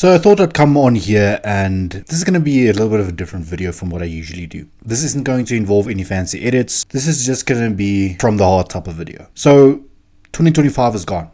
So I thought I'd come on here, and this is going to be a little bit of a different video from what I usually do. This isn't going to involve any fancy edits. This is just going to be from the heart type of video. So 2025 is gone.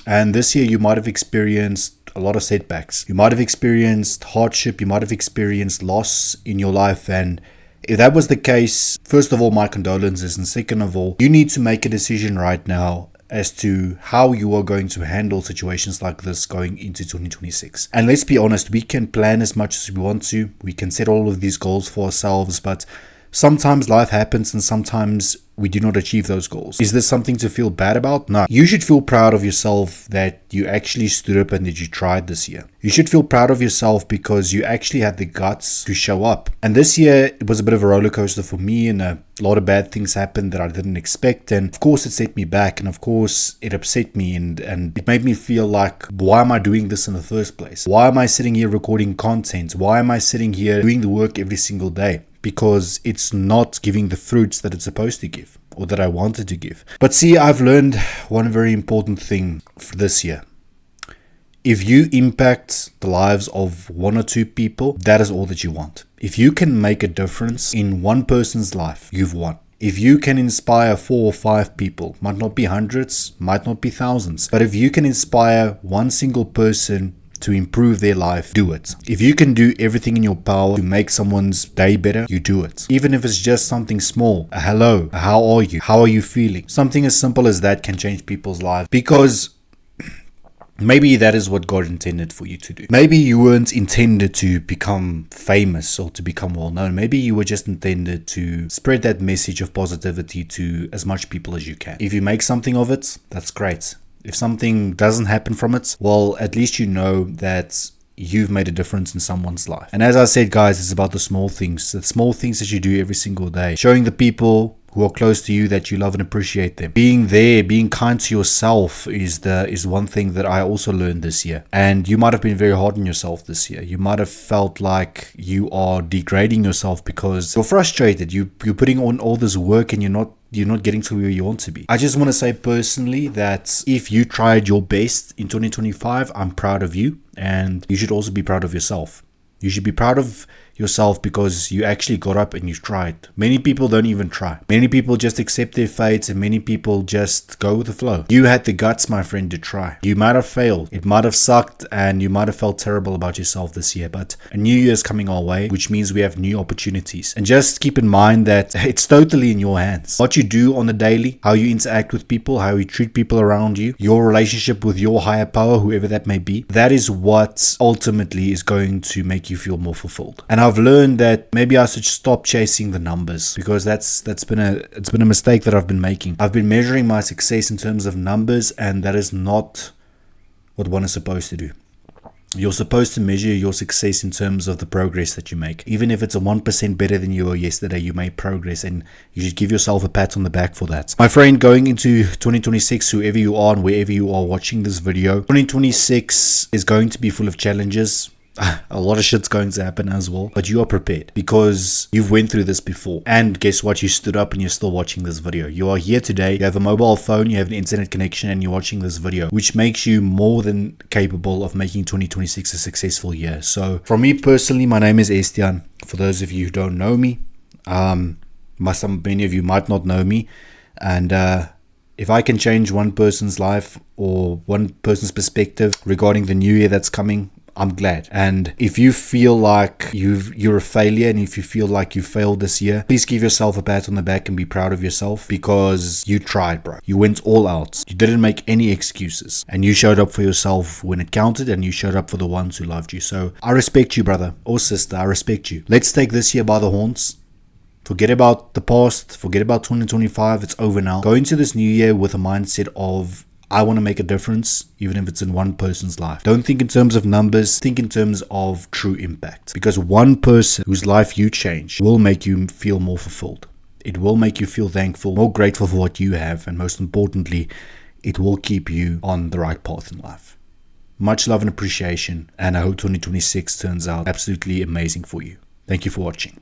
And this year you might have experienced a lot of setbacks. You might have experienced hardship. You might have experienced loss in your life. And if that was the case, first of all, my condolences. And second of all, you need to make a decision right now as to how you are going to handle situations like this going into 2026. And let's be honest, we can plan as much as we want to. We can set all of these goals for ourselves, but sometimes life happens and sometimes we do not achieve those goals. Is this something to feel bad about? No. You should feel proud of yourself that you actually stood up and that you tried this year. You should feel proud of yourself because you actually had the guts to show up. And this year, it was a bit of a roller coaster for me, and a lot of bad things happened that I didn't expect. And of course, it set me back, and of course, it upset me, and it made me feel like, why am I doing this in the first place? Why am I sitting here recording content? Why am I sitting here doing the work every single day? Because it's not giving the fruits that it's supposed to give, or that I wanted to give. But see, I've learned one very important thing for this year. If you impact the lives of one or two people, that is all that you want. If you can make a difference in one person's life, you've won. If you can inspire 4 or 5 people, might not be hundreds, might not be thousands, but if you can inspire one single person to improve their life, do it. If you can do everything in your power to make someone's day better, you do it. Even if it's just something small, a hello, a how are you, how are you feeling? Something as simple as that can change people's lives, because maybe that is what God intended for you to do. Maybe you weren't intended to become famous or to become well known. Maybe you were just intended to spread that message of positivity to as much people as you can. If you make something of it, that's great. If something doesn't happen from it, well, at least you know that you've made a difference in someone's life. And as I said, guys, it's about the small things that you do every single day. Showing the people who are close to you that you love and appreciate them. Being there, being kind to yourself is one thing that I also learned this year. And you might have been very hard on yourself this year. You might have felt like you are degrading yourself because you're frustrated. You're putting on all this work and you're not getting to where you want to be. I just want to say personally that if you tried your best in 2025, I'm proud of you, and you should also be proud of yourself. You should be proud of yourself because you actually got up and you tried. Many people don't even try. Many people just accept their fate, and many people just go with the flow. You had the guts, my friend, to try. You might have failed. It might have sucked and you might have felt terrible about yourself this year, but a new year is coming our way, which means we have new opportunities. And just keep in mind that it's totally in your hands. What you do on the daily, how you interact with people, how you treat people around you, your relationship with your higher power, whoever that may be, that is what ultimately is going to make you feel more fulfilled. And I've learned that maybe I should stop chasing the numbers, because it's been a mistake that I've been making. I've been measuring my success in terms of numbers, and that is not what one is supposed to do. You're supposed to measure your success in terms of the progress that you make. Even if it's a 1% better than you were yesterday, you made progress, and you should give yourself a pat on the back for that. My friend, going into 2026, whoever you are and wherever you are watching this video, 2026 is going to be full of challenges. A lot of shit's going to happen as well, but you are prepared because you've went through this before. And guess what? You stood up and you're still watching this video. You are here today. You have a mobile phone, you have an internet connection, and you're watching this video, which makes you more than capable of making 2026 a successful year. So for me personally, my name is Estian. For those of you who don't know me, many of you might not know me, and if I can change one person's life or one person's perspective regarding the new year that's coming, I'm glad. And if you feel like you're a failure, and if you feel like you failed this year, please give yourself a pat on the back and be proud of yourself, because you tried, bro. You went all out. You didn't make any excuses, and you showed up for yourself when it counted, and you showed up for the ones who loved you. So I respect you, brother or sister. I respect you. Let's take this year by the horns. Forget about the past. Forget about 2025. It's over now. Go into this new year with a mindset of, I want to make a difference, even if it's in one person's life. Don't think in terms of numbers, think in terms of true impact. Because one person whose life you change will make you feel more fulfilled. It will make you feel thankful, more grateful for what you have, and most importantly, it will keep you on the right path in life. Much love and appreciation, and I hope 2026 turns out absolutely amazing for you. Thank you for watching.